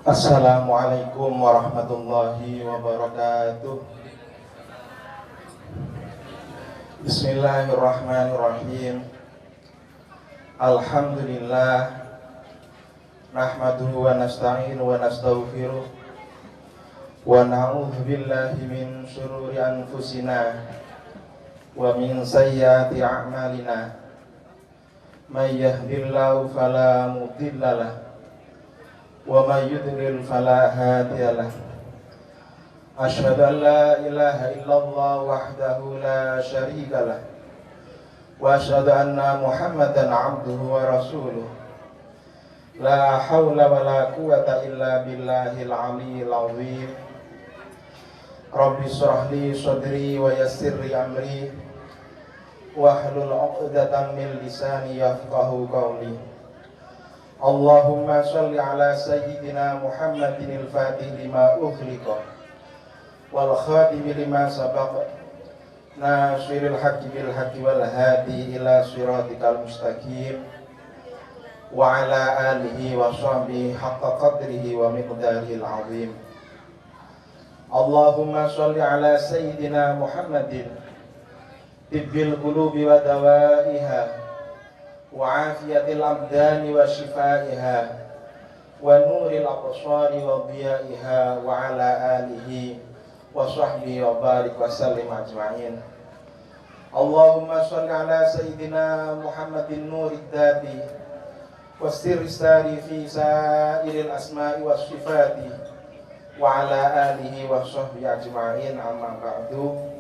Assalamualaikum warahmatullahi wabarakatuh. Bismillahirrahmanirrahim. Alhamdulillah, nahmaduhu wa nasta'inu wa nastaghfiruh wa na'udzu billahi min syururi anfusina wa min sayyiati a'malina. May yahdihillahu fala mudhillalah wa may yudlil fala hadiyalah. Asyhadu an la ilaha illallah wahdahu la syarikalah wa asyhadu anna Muhammadan abduhu wa rasuluh. La haula wa la quwata illa billahil aliyyil azim. Rabbi shrah li sadri wa yassir li amri wahlul 'uqdatam min lisani yafqahu qawli. Allahumma shalli ala sayyidina Muhammadin al-fatih lima ughliqa wal khatimi lima sabaqa nasiril haqqi bil haqqi wal hadi ila siratikal mustaqim wa ala alihi wa sahbihi haqqa qadrihi wa miqdarihil azim. Allahumma shalli ala sayyidina Muhammadin tibbil qulubi wa dawaiha wa afiyatil abdani wa shifaiha wa nuril absari wa dhiyaiha wa ala alihi wa sahbihi wa barik wa sallim ajma'in. Allahumma shalli ala sayyidina Muhammadin nurid dati wa sirri sari fi sairil asma'i wa sifati wa ala alihi wa sahbihi ajma'in. Amma ba'du.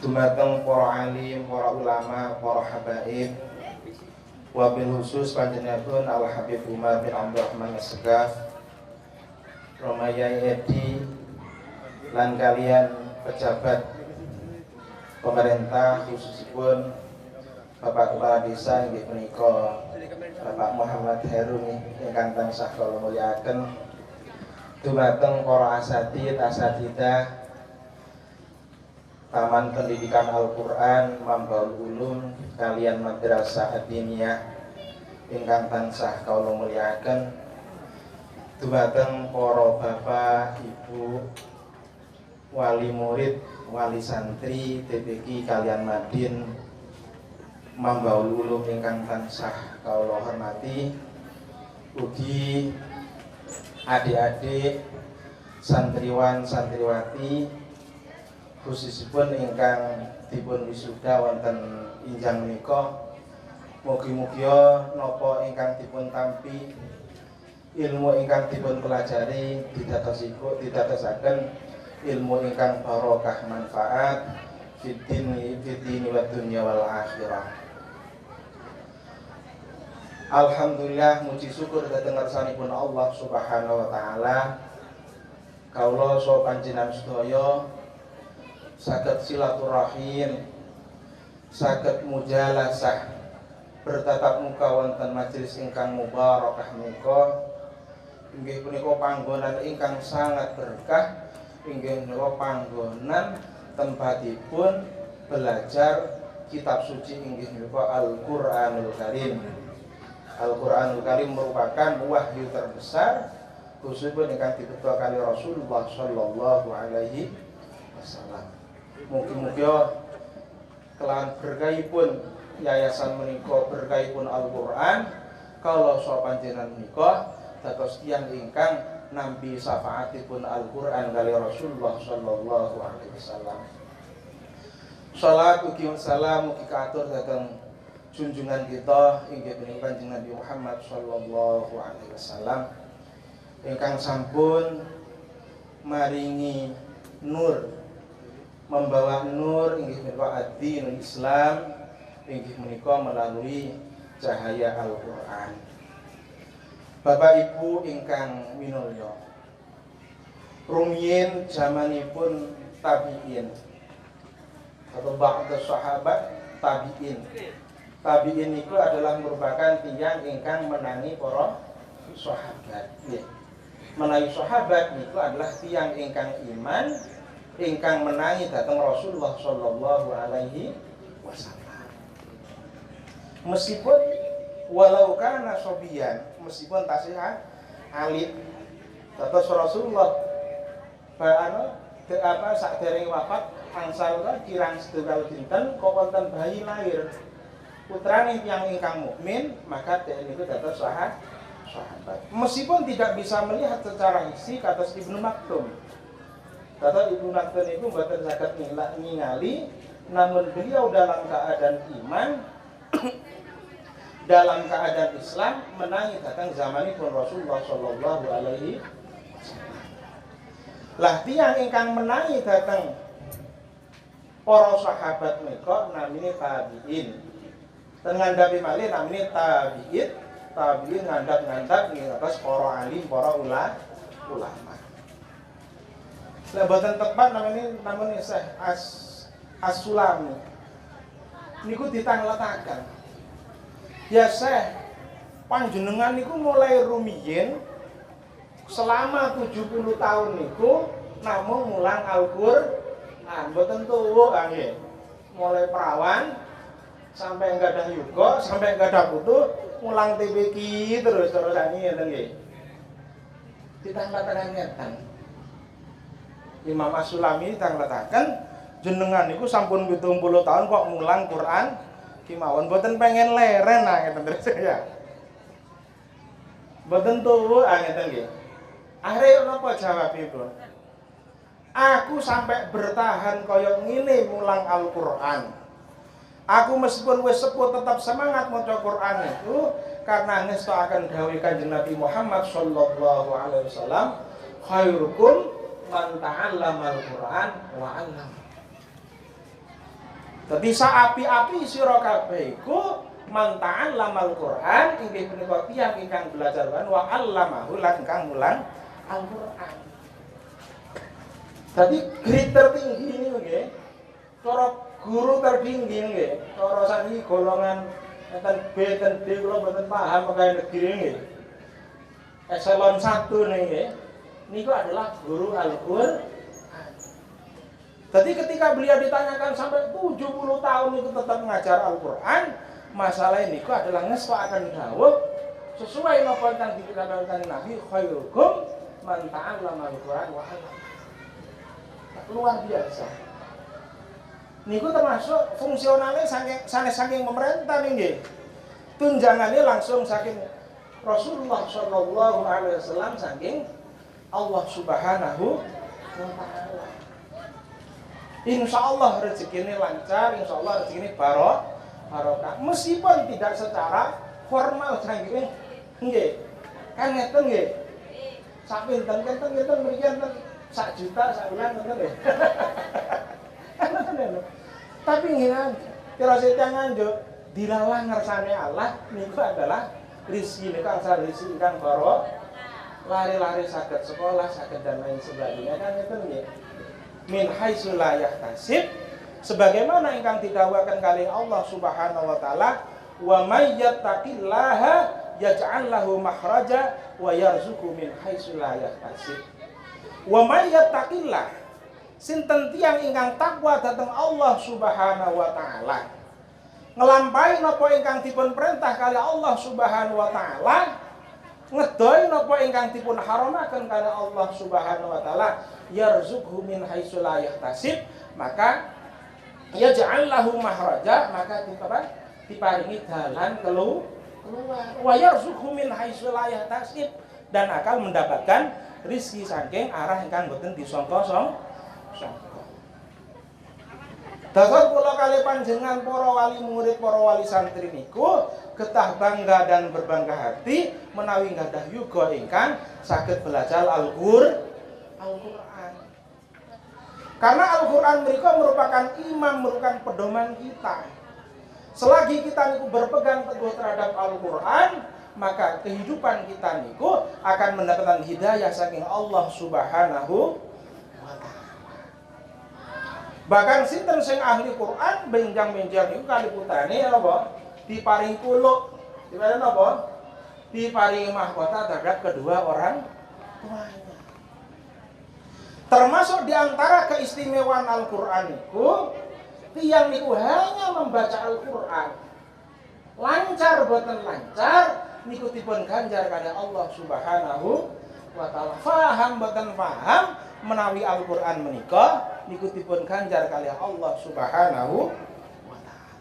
Dumateng para alim, para ulama, para habaib, wabil khusus panjenenganipun Al Habib Umar bin Abdurrahman As-Segaf, Romayai Edi, lan kalian pejabat pemerintah, khususipun Bapak Kepala Desa inggih punika Bapak Muhammad Harun ingkang tansah kula mulyakaken. Dumateng para asatidah Taman Pendidikan Al-Quran Mambaul Ulum kalian Madrasah Adiniyah ingkang tansah kula mulyakaken. Dumateng para bapak, ibu, wali murid, wali santri TPQ kalian Madin Mambaul Ulum ingkang tansah kula hormati. Ugi adik-adik santriwan santriwati khususipun ingkang dipun wisuda wonten injang menika, mugi-mugi napa ingkang dipun tampi, ilmu ingkang dipun pelajari didatosaken ilmu ingkang barokah manfaat fid dini wad dunya wal akhirah. Alhamdulillah, muji syukur dhateng ngarsanipun Allah Subhanahu wa taala. Kawula saha panjenengan sedaya saged silaturahim, saged mujalasah, bertatap muka wonten majelis ingkang mubarakah menika. Inggih punika panggonan ingkang sangat berkah, inggih menika panggonan tempatipun belajar kitab suci inggih menika Al-Qur'anul Karim. Al-Qur'anul Karim merupakan wahyu terbesar khususipun ingkang dipethuk kali Rasulullah sallallahu alaihi wasallam. Mugi-mugi kelawan berkahipun yayasan menika, berkahipun Al-Qur'an, kala saha panjenengan menika dados tiyang ingkang nampi syafaatipun Al-Qur'an kali Rasulullah sallallahu alaihi wasallam. Shalawat ugi salam ugi katur dhateng junjungan kita inggih punika Kanjeng Nabi Muhammad sallallahu alaihi wasallam ingkang sampun maringi nur, membawa nur inggih menika ad-dinul Islam inggih menika melalui cahaya Al-Qur'an. Bapak Ibu ingkang minulya, rumiyin zamanipun tabi'in atau ba'da sahabat tabi'in. Tabi'in itu adalah merupakan tiyang ingkang menangi para sahabat. Menawi sahabat itu adalah tiyang ingkang iman, ingkang menangi dhateng Rasulullah sallallahu alaihi wasallam. Meskipun walau kana sobiyan, meskipun tasih alit. Terus Rasulullah sakderenge wafat angsal kirang setunggal dinten kok wonten bayi lahir. Putrane tiyang ingkang mukmin, maka dhek niku dados sahabat. Meskipun tidak bisa melihat secara fisik kados Ibnu Maktum. Kata Ibnu Maktum itu mboten saged ningali, namun beliau dalam keadaan iman dalam keadaan Islam menangi datang zamanipun Rasulullah sallallahu alaihi wasallam. Lah tiyang ingkang menangi datang para sahabat menika namine tabi'in. Ten ngandhapi malih namine tabi'in ngandhap-ngandhap ing atas para alim, para ulama. Lah boten tepat namanya Syekh As-Sulami. Niku ditangletaken. Ya Syekh, panjenengan niku mulai rumiyin selama 70 tahun niku namung mulang Al-Qur'an. Mboten tuwuh nggih. Mulai perawan sampai nggadah yuga, sampai nggadah putu mulang TBQ terus-terusan ngeten nggih. Ditangletaken ngeten. Imam As-Sulami ditangletaken jenengan niku sampun 70 tahun kok mulang Quran kimawon mboten pengen leren ngeten terus ya. Mboten tuwuh ngeten nggih. Akhire napa jawabipun? Aku sampai bertahan kaya ngene mulang Al-Qur'an. Aku meskipun wis sepuh tetap semangat maca Qur'an itu karena ngestakaken dawuh Kanjeng Nabi Muhammad sallallahu alaihi wasallam, khairukum man ta'allama al-Qur'an wa 'allam. Dadi saapi-api sira kabeh iku man ta'allama al-Qur'an inggih punika tiyang ingkang belajar Quran wa 'allamahu lan kang mulang Al-Qur'an. Dadi grade tertinggi niku nggih, cara guru tertinggi nggih, cara saniki golongan enten B dan D kula mboten paham pegawai negeri nggih. Eselon 1 nggih. Niku adalah guru Al-Qur'an. Jadi ketika beliau ditanyakan sampai 70 tahun itu tetap mengajar Al-Qur'an, masalah ini niku adalah ngeswakaken dawuh sesuai napa ingkang dipitaken Nabi, khairukum man ta'allama al-Qur'an wa 'allam. Luar biasa. Niku termasuk fungsionalnya saking pemerintah nggih. Tunjangannya langsung saking Rasulullah sallallahu alaihi wasallam saking Allah Subhanahu wa taala. Insyaallah rezekine lancar, insyaallah rezekine barokah. Meskipun tidak secara formal saking nggih. Kan ngeten nggih. Sak pinten mriyen sak juta sak bulan ngoten nggih. Tapi nggih kira sing nganjuk dilalah ngersane Allah niku adalah rezeki niku asal rezeki ingkang barokah. Lari-lari saged sekolah, saged dan lain sebagainya kan itu nggih. Min haitsu la yahtasib sebagaimana ingkang didhawuhaken kalih Allah Subhanahu wa taala, wa may yattaqillaha yaj'al lahu makhraja wa yarzuqhu min haitsu la yahtasib. Wa may yattaqillah sinten tiyang ingkang takwa dhateng Allah Subhanahu wa taala. Ngelampahi napa ingkang dipun perintah kalih Allah Subhanahu wa taala, ngedoi napa ingkang dipun haramaken kalih Allah Subhanahu wa taala, yarzuqhu min haitsu la yahtasib, maka yaj'al lahu mahraja, maka diparingi dalan keluar. Wa yarzuqhu min haitsu la yahtasib, dan akan mendapatkan rezeki saking arah ingkang boten disangka-sangka. Dados kula kalih panjenengan para wali murid, para wali santri niku getah bangga dan berbangga hati menawi nggadah yuga ingkang saged belajar Al-Qur'an. Karena Al-Qur'an menika merupakan imam, merupakan pedoman kita. Selagi kita niku berpegang teguh terhadap Al-Qur'an, maka kehidupan kita niku akan mendapatkan hidayah saking Allah Subhanahu wa taala. Bahkan sinten sing ahli Quran benjang-benjang niku kaliputane apa? Diparingi kuluk. Diparingi apa? Diparingi mahkota terhadap kedua orang tuanya. Termasuk diantara keistimewaan Al-Qur'an niku, tiyang niku hanya membaca Al-Qur'an. Lancar boten lancar, niku dipun ganjar kalih Allah Subhanahu wa taala. Faham boten paham menawi Al-Qur'an menika niku dipun ganjar kalih Allah Subhanahu wa taala.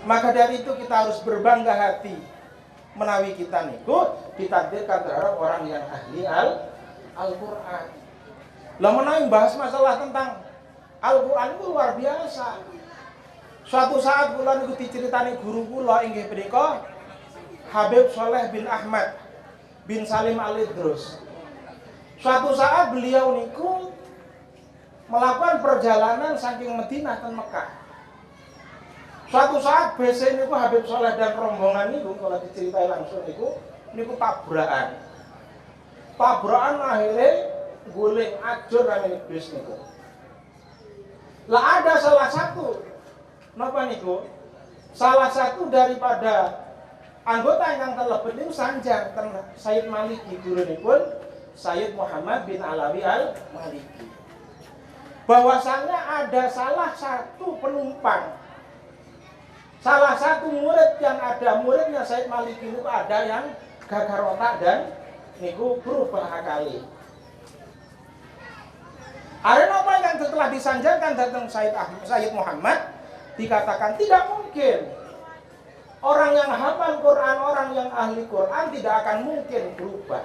Maka dari itu kita harus berbangga hati menawi kita niku ditakdirkan terhadap orang yang ahli Al-Qur'an. Lah menawi bahas masalah tentang Al-Qur'an itu luar biasa. Suatu saat kula niku diceritani guru kula inggih punika Habib Soleh bin Ahmad bin Salim Al-Idrus. Suatu saat beliau niku melakukan perjalanan saking Madinah ke Mekah. Suatu saat BC niku Habib Soleh dan rombongan niku kalau diceritai langsung niku tabrakan. Tabrakan akhirnya guling ajur ramene bis niku. Lah ada salah satu napa niku? Salah satu daripada anggota yang terlebet niku sanjang ten Sayyid Maliki gurunipun Sayyid Muhammad bin Alawi Al-Maliki. Bahwasanya ada salah satu penumpang, salah satu murid yang ada muridnya Sayyid Maliki niku ada yang gagar otak dan niku berubah akali. Ada napa yang setelah disanjangkan datang Sayyid Muhammad dikatakan tidak mungkin orang yang hafal Quran, orang yang ahli Quran tidak akan mungkin berubah.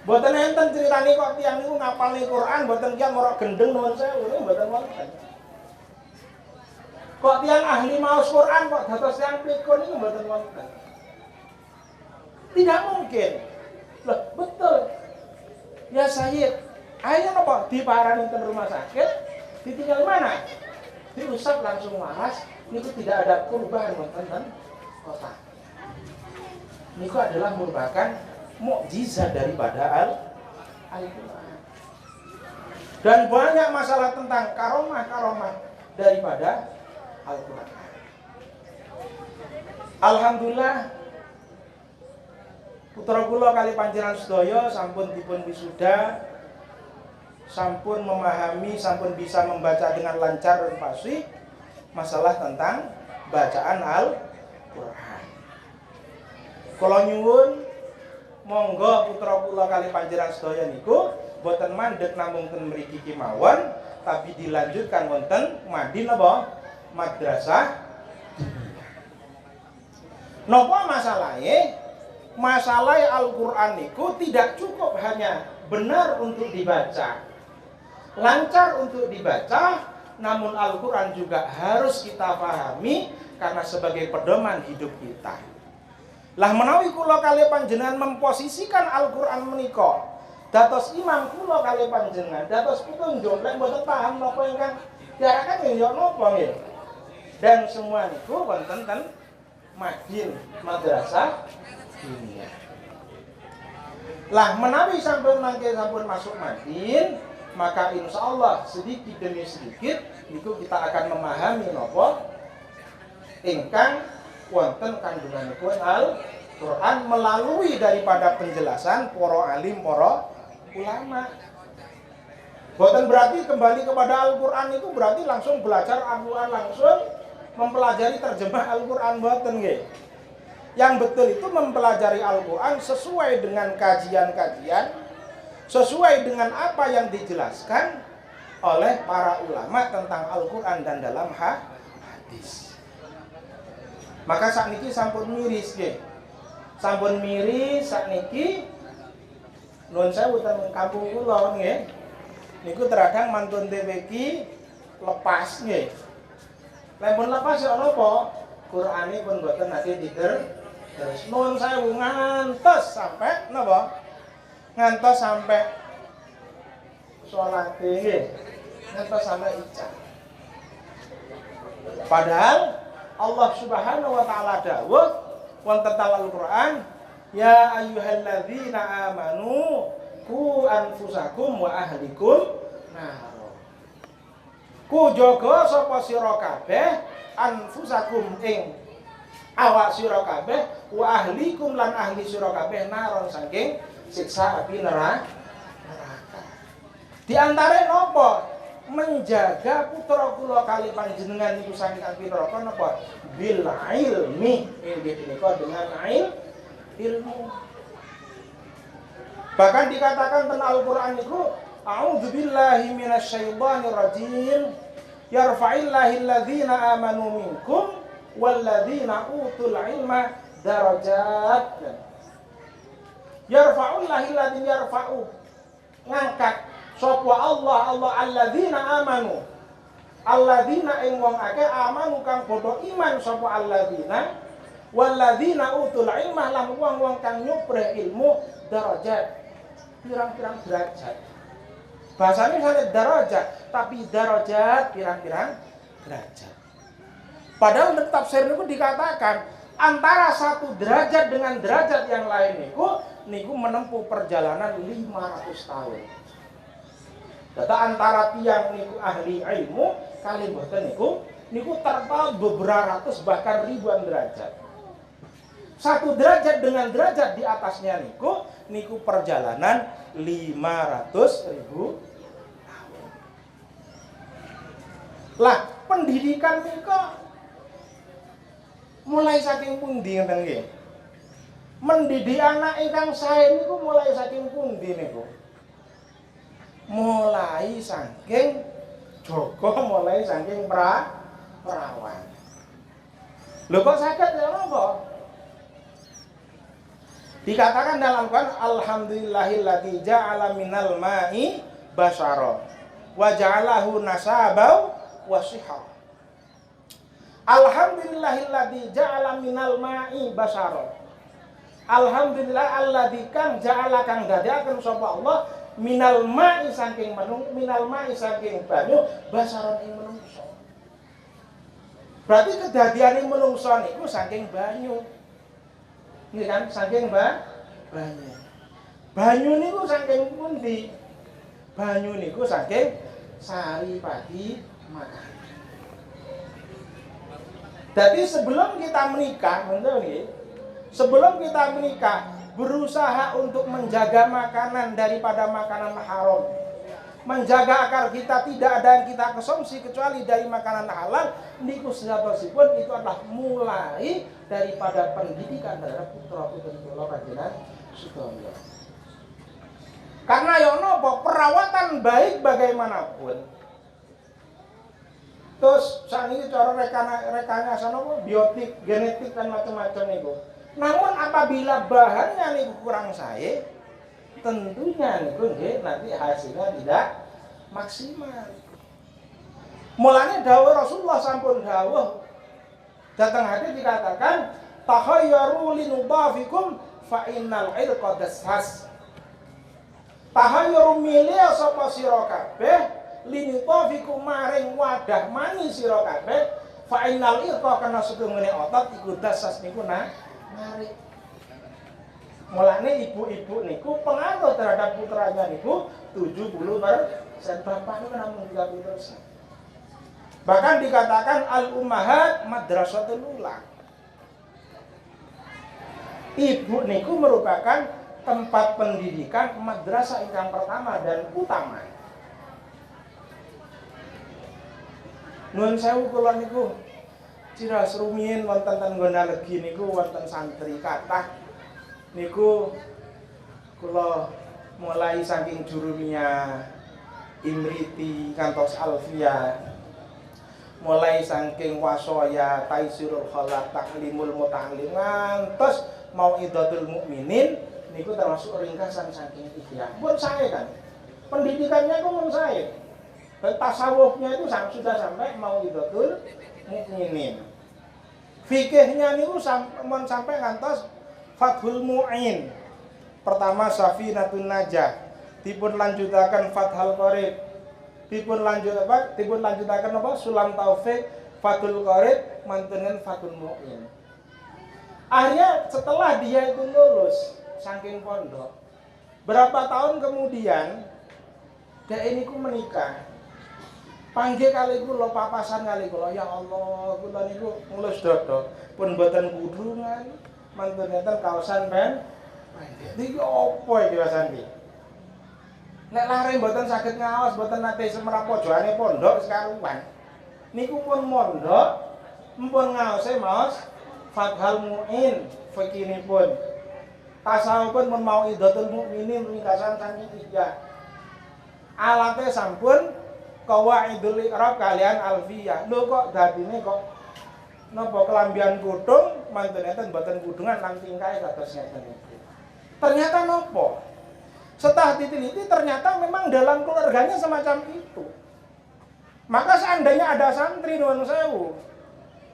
Mboten enten ceritane kok tiyang niku ngapalne Quran mboten kian morok gendeng nuwun sewu mboten wonten. Kok tiyang ahli maos Quran kok dados tiyang pikun niku mboten wonten. Tidak mungkin. Loh, betul. Ya Sayyid, ayo napa diparani teng rumah sakit? Ditinggal mana? Diusap langsung waras, niku tidak ada perubahan wonten otak. Niku adalah merupakan mukjizat daripada Al-Qur'an. Dan banyak masalah tentang karomah-karomah daripada Al-Qur'an. Alhamdulillah putra kula kali panjenengan sedaya sampun dipun wisuda, sampun memahami, sampun bisa membaca dengan lancar dan fasih masalah tentang bacaan Al-Qur'an. Kula nyuwun monggo putra kula kali panjenengan sedaya niku boten mandeg namung ten mriki kemawon, tapi dilanjutkan wonten madin napa? Madrasah. Napa masalahe? Masalah Al-Qur'an niku tidak cukup hanya benar untuk dibaca, lancar untuk dibaca, namun Al-Qur'an juga harus kita pahami karena sebagai pedoman hidup kita. Lah menawi kula kalih panjenengan memposisikan Al-Qur'an menika dados imam kula kalih panjenengan, dados pitunjuk lek mboten paham napa ingkang diarahkan ya napa nggih. Dan semua niku wonten ten madin madrasah dunia. Lah menawi sampun mangke sampun masuk madin, maka insya Allah sedikit demi sedikit niku kita akan memahami napa ingkang wonten kandunganipun Al-Qur'an melalui daripada penjelasan para alim, para ulama. Boten berarti kembali kepada Al-Qur'an itu berarti langsung belajar Al-Qur'an, langsung mempelajari terjemah Al-Qur'an, boten nggih. Yang betul itu mempelajari Al-Qur'an sesuai dengan kajian-kajian, sesuai dengan apa yang dijelaskan oleh para ulama tentang Al-Qur'an dan dalam hadis. Maka sakniki sampun miris nggih. Sampun miris sakniki nuwun sewu ten kampung kula nggih. Niku terkadang mantun TPQ lepas nggih. Lamun lepas ya napa? Qur'ane pun boten nate terus nuwun sewu ngantos sampai napa? Ngantos sampai salat nggih. Ngantos sampai ijab. Padahal Allah Subhanahu wa taala dawuh wonten Al-Qur'an, ya ayyuhalladzina amanu qu anfusakum wa ahlikum nar. Ku jaga sapa sira kabeh anfusakum ing awak sira kabeh wa ahlikum lan ahli sira kabeh naron saking siksa api neraka. Di antare napa? menjaga putra kula kali panjenengan niku saking pinraka napa bil ilmi inggih menika dengan ilmu. Bahkan dikatakan tentang Al-Qur'an niku a'udzubillahi minasyaitonir rajim yarfa'illahu alladzina amanu minkum walladzina utul ilma darajat. Yarfa'ullahu alladzina yarfa'u ngangkat sapa Allah alladzina amanu alladzina ing wong akeh amanu kang padha iman sapa alladzina walladzina utul ilma lan wong-wong kang nyupreh ilmu darajat pirang-pirang derajat. Bahasanya misalnya darajat, tapi darajat pirang-pirang derajat. Padahal dalam tafsir niku dikatakan antara satu derajat dengan derajat yang lain niku menempuh perjalanan 500 tahun. Data antara tiang niku ahli ilmu kali mboten niku terpaut beberapa ratus bahkan ribuan derajat. Satu derajat dengan derajat di atasnya niku perjalanan 500.000 tahun. Lah, pendidikan niku mulai saking pundi ngeten nggih? Mendidik anak ingkang sae niku mulai saking pundi niku? Mulai saking Joko, mulai saking perawan. Lho kok saged ya napa? Dikatakan dalam Quran alhamdulillahilladzi ja'ala minal ma'i basyara wa ja'alahu nasabau wa sihha. Alhamdulillahilladzi ja'ala minal ma'i basyara. Alhamdulillah alladzi kang ja'ala kang dadiaken sapa Allah minal ma'i saking banyu basaron ing menungso. Berarti kedadiane menungso niku saking banyu. Nggih kan saking banyu. Banyu niku saking pundi? Banyu niku saking sari pati makan. Jadi sebelum kita menikah, sebelum kita menikah berusaha untuk menjaga makanan daripada makanan haram, menjaga agar kita tidak ada yang kita konsumsi kecuali dari makanan halal, niku sejatosipun itu adalah mulai daripada pendidikan terhadap putra-putri kula panjenengan sedaya. Karena ya napa perawatan baik bagaimanapun. Terus saniki cara rekayasa napa biotik, genetik dan macam-macam niku. Namun apabila bahannya niku kurang sae, tentunya niku nggih nanti hasilnya tidak maksimal. Mulane dawuh Rasulullah sampun dawuh datang hadis dikatakan tahayyaru linudafikum fa innal irqa dassas. Tahayyaru milih sapa sira kabeh linudafikum maring wadah mani sira kabeh fa innal irqa kana sedungene otot iku dassas niku narik. Mulane ibu-ibu niku pengaruh terhadap putranya niku 70%, bapak niku namun 30%. Bahkan dikatakan al-ummahat madrasatul ula. Ibu niku merupakan tempat pendidikan madrasah ingkang pertama dan utama. Nuwun sewu kula niku ciraos rumiyin wonten ten nggone legi niku wonten santri kathah niku kula mulai saking jurumia Imriti kantos Alfia, mulai saking wasoya Taisirul Khalaq Taklimul Muta'allim ngantos Mau'idatul Mukminin niku termasuk ringkasan saking Ihya. Pun saya kan pendidikannya pun saya. Dan tasawufnya itu sudah sampai Mau'idatul Mukminin. Fikihnya niku sampai ngantos Fathul Mu'in. Pertama Safinatun Najah, dipun lanjutaken Fathul Qorib. Dipun lanjutaken apa? Sulam Taufik, Fathul Qorib, mantunen Fathul Mu'in. Akhirnya setelah dia itu lulus saking pondok, berapa tahun kemudian dia ini menikah. Panggil kali kula papasan kali kula, ya Allah, kula niku ngulus dodo, pun mboten kudungan, mantun nenten kaosan ben. Iki opo iki Mas Andi? Nek lare mboten saged ngaos, mboten nate semerap pojokane pondok sekaruan. Niku pun mondok, mpun ngaose maos Fathul Muin fikinipun. Tasawufun mun mau Idhatul Mukminin ringkasan saking 3. Alate sampun Qawaidul I'rab kalian Alfiyah. Lho kok dadine kok napa kelambian kutung mantun enten mboten kudungan lan tingkae kados ngeten iki. Ternyata napa? Setelah diteliti ternyata memang dalam keluarganya semacam itu. Maka seandainya ada santri nuwun sewu,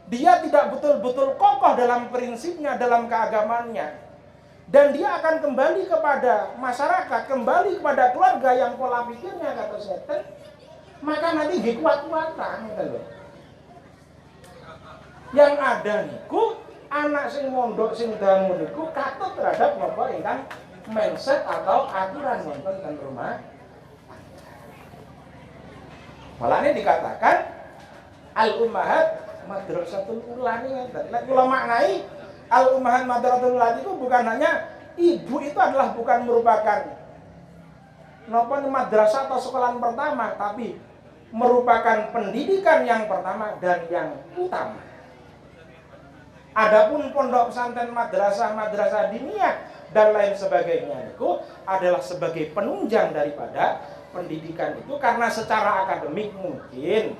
dia tidak betul-betul kokoh dalam prinsipnya, dalam keagamannya, dan dia akan kembali kepada masyarakat, kembali kepada keluarga yang pola pikirnya kata setan, maka nanti kuat-kuatan gitu loh. Yang ada niku anak sing mondok sing dangu niku katut terhadap napa ingkang mindset atau aturan wonten ten rumah. Malahnya dikatakan al-ummahat madrasatul ulani ngeten. Nek kula maknai al-ummahat madrasatul ulani itu bukan hanya ibu itu adalah bukan merupakan napa madrasah atau sekolahan pertama, tapi merupakan pendidikan yang pertama dan yang utama. Adapun pondok pesantren madrasah diniyah dan lain sebagainya itu adalah sebagai penunjang daripada pendidikan itu, karena secara akademik mungkin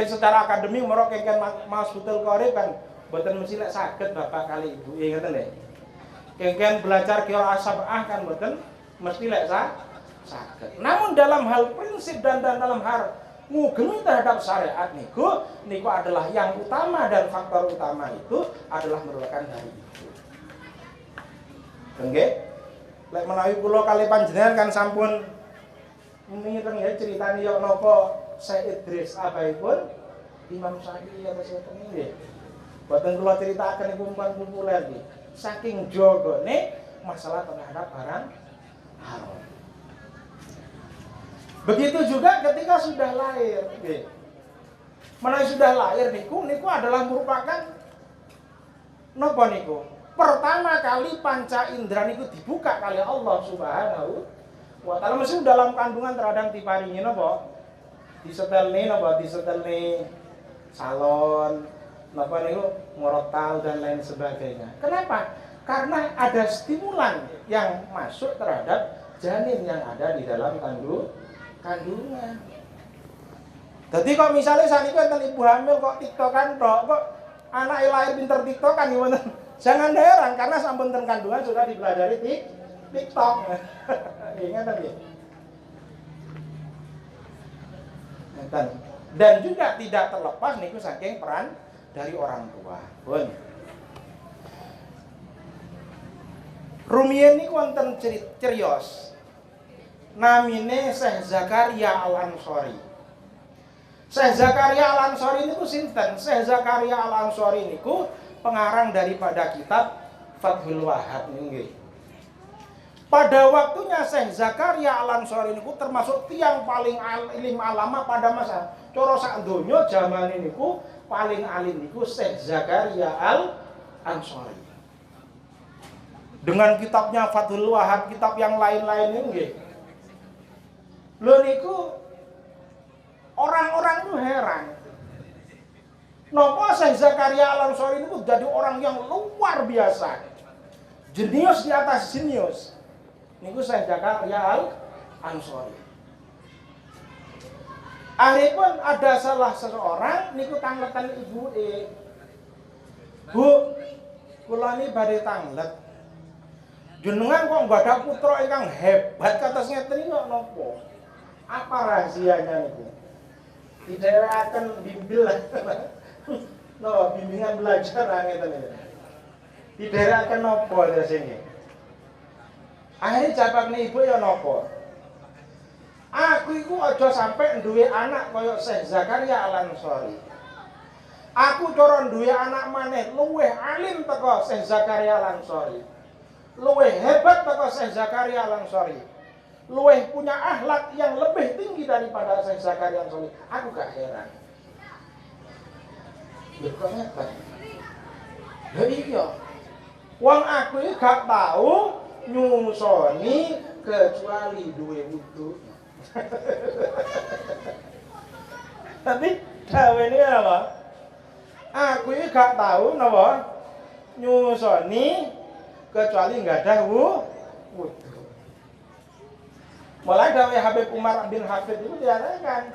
secara akademik merokengkan Mas Betul Qorib kan boten mesti lek saged Bapak kali Ibu ngoten lho. Kengken belajar qiraah sab'ah kan boten mesti lek saged. Namun dalam hal prinsip dan dalam hal ngugemi terhadap syariat niku adalah yang utama, dan faktor utama itu adalah merupakan dari itu. Nggih. Lek menawi kula kali panjenengan kan sampun ngeten ya critani yo napa Syekh Idris abaipun Imam Syafi'i atau sinten nggih. Boten kula critakaken iku umpan populer nggih. Saking jogone masalah terhadap barang haram. Begitu juga ketika sudah lahir nggih. Menawi sudah lahir niku adalah merupakan napa niku? Pertama kali panca indera niku dibuka kali Allah Subhanahu wa taala, mesti dalam kandungan terhadap diparingi napa? Disetelne salon, napa niku ngorotal dan lain sebagainya. Kenapa? Karena ada stimulan yang masuk terhadap janin yang ada di dalam kandungan. Jadi kok misalnya saniki enten ibu hamil kok tiktokan tok, kok anak lahir pinter tiktokan gimana? Jangan heran karena sampun ten kandungan sudah dipelajari TikTok. Ingat tadi. Dan juga tidak terlepas niku saking peran dari orang tua. Pun. Rumiyin niku wonten cerios. Namine Syekh Zakaria Al-Ansori. Syekh Zakaria Al-Ansori niku sinten? Syekh Zakaria Al-Ansori niku pengarang daripada kitab Fathul Wahhab nggih. Pada waktunya Syekh Zakaria Al-Ansori niku termasuk tiang paling alim alama pada masa cara sak donya jaman niku paling alim niku Syekh Zakaria Al-Ansori. Dengan kitabnya Fathul Wahhab, kitab yang lain-lain nggih. Lho niku orang-orang itu heran. Napa Syekh Zakaria Al-Ansori itu jadi orang yang luar biasa. Jenius di atas jenius. Niku Syekh Zakaria Al-Ansori. Akhiripun ada salah seseorang niku tangletan ibuke. Bu, kula niki badhe tanglet. Jenengan kok nggak ada putra ingkang hebat kados ngeten iki kok napa? Apa rahasianya niku? Tidak akan bimbel. No, bimbingan belajar ngeten iki. Didherekaken napa terus ini? Akhire jawabane ibu ya napa? Aku iku aja sampe duwe anak kaya Syekh Zakaria Al-Ansori. Aku cara duwe anak maneh luwih alim teko Syekh Zakaria Al-Ansori. Luwih hebat teko Syekh Zakaria Al-Ansori. Luwih punya akhlak yang lebih tinggi daripada Syekh Zakaria Al-Ansori. Aku gak heran. Lho kok ngeten? Lha iya. Wong aku iki gak tau nyusoni kecuali duwe wudu. Tapi dawene apa? Aku iki gak tahu napa nyusoni kecuali enggak ada wudu. Mulai dari Habib Umar bin Hafid itu diarahkan.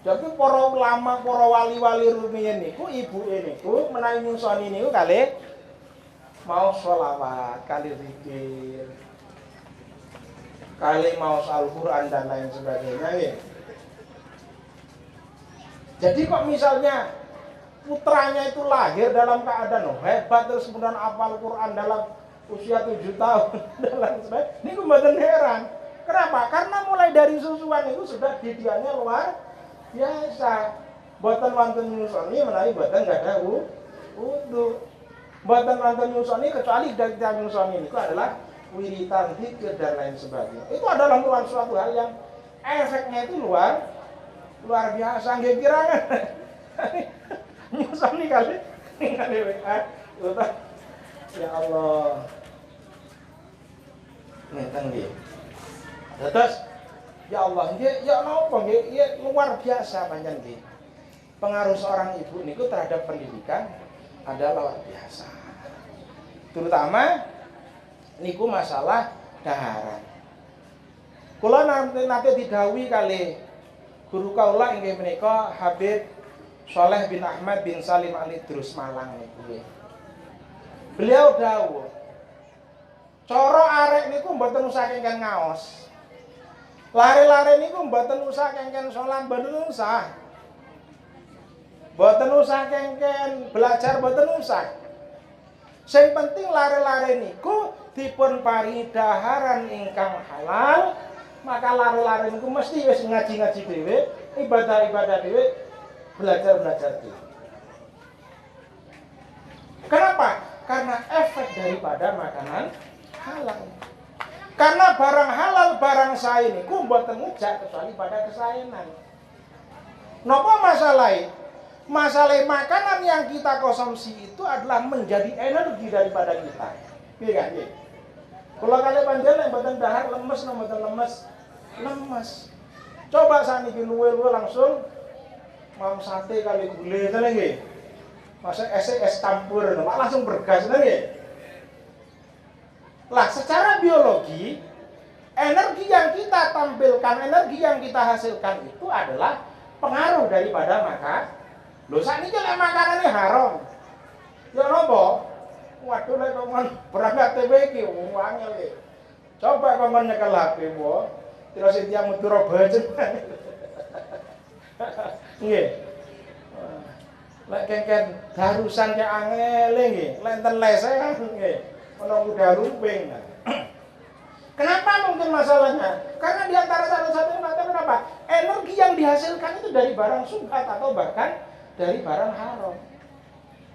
Jadi para ulama, para wali-wali rumiyin niku ibuke niku menawi nyusoni niku kali mau sholawat, kali zikir, kali mau Al-Qur'an dan lain sebagainya ya. Jadi kok misalnya putranya itu lahir dalam keadaan hebat terus kemudian hafal Quran dalam usia 7 tahun dan lain sebagainya, niku mboten heran. Kenapa? Karena mulai dari susuan itu sudah didikannya luar biasa. Mboten wonten nyusoni menawi mboten enggak ada wudu. Mboten wonten nyusoni kecuali dari nyusoni itu adalah wiritan, zikir dan lain sebagainya. Itu adalah merupakan suatu hal yang efeknya itu luar biasa. Nggih kirangan. Nyusoni kali WA. Ya Allah. Ngeten nggih. Terus ya Allah nggih, ya napa nggih, ya luar biasa pancen nggih. Pengaruh seorang ibu niku terhadap pendidikan adalah luar biasa. Terutama niku masalah daharan. Kula nate didhawuhi kali guru kaula inggih menika Habib Sholeh bin Ahmad bin Salim Al Idrus Malang niku. Beliau dawuh, cara arek niku mboten usah kengken ngaos. Lare-lare niku mboten usah kengken salat, mboten usah. Mboten usah kengken belajar, mboten usah. Sing penting lare-lare niku dipun paringi daharan ingkang halal, maka lare-lare niku mesti wis ngaji-ngaji dhewe, ibadah-ibadah dhewe, belajar-belajar dhewe. Kenapa? Karena efek daripada makanan halal. Karena barang halal, barang sae niku mboten ngejak kecuali pada kesaenan. Napa masalahnya? Masalah makanan yang kita konsumsi itu adalah menjadi energi daripada kita. Piye kan nggih? Kula kali panjenengan mboten dahar lemes mboten lemes. Coba saniki luwe-luwe langsung mau sate kali gule ngene nggih. Masak es campur langsung bergas nggih. Lah secara biologi, energi yang kita tampilkan, energi yang kita hasilkan itu adalah pengaruh daripada makan. Lho sakniki lek makanane haram. Ya napa? Waduh lek kon berangkat TV iki angel iki. Coba kon nyekel HP wae. Terus dia mudura bajen. Nggih. Lek kengken darusan ke angel nggih, lenten lesehan nggih. Ono udah lumping. Kenapa mungkin masalahnya? Karena di antara satu-satunya masalah kenapa? Energi yang dihasilkan itu dari barang syubhat atau bahkan dari barang haram.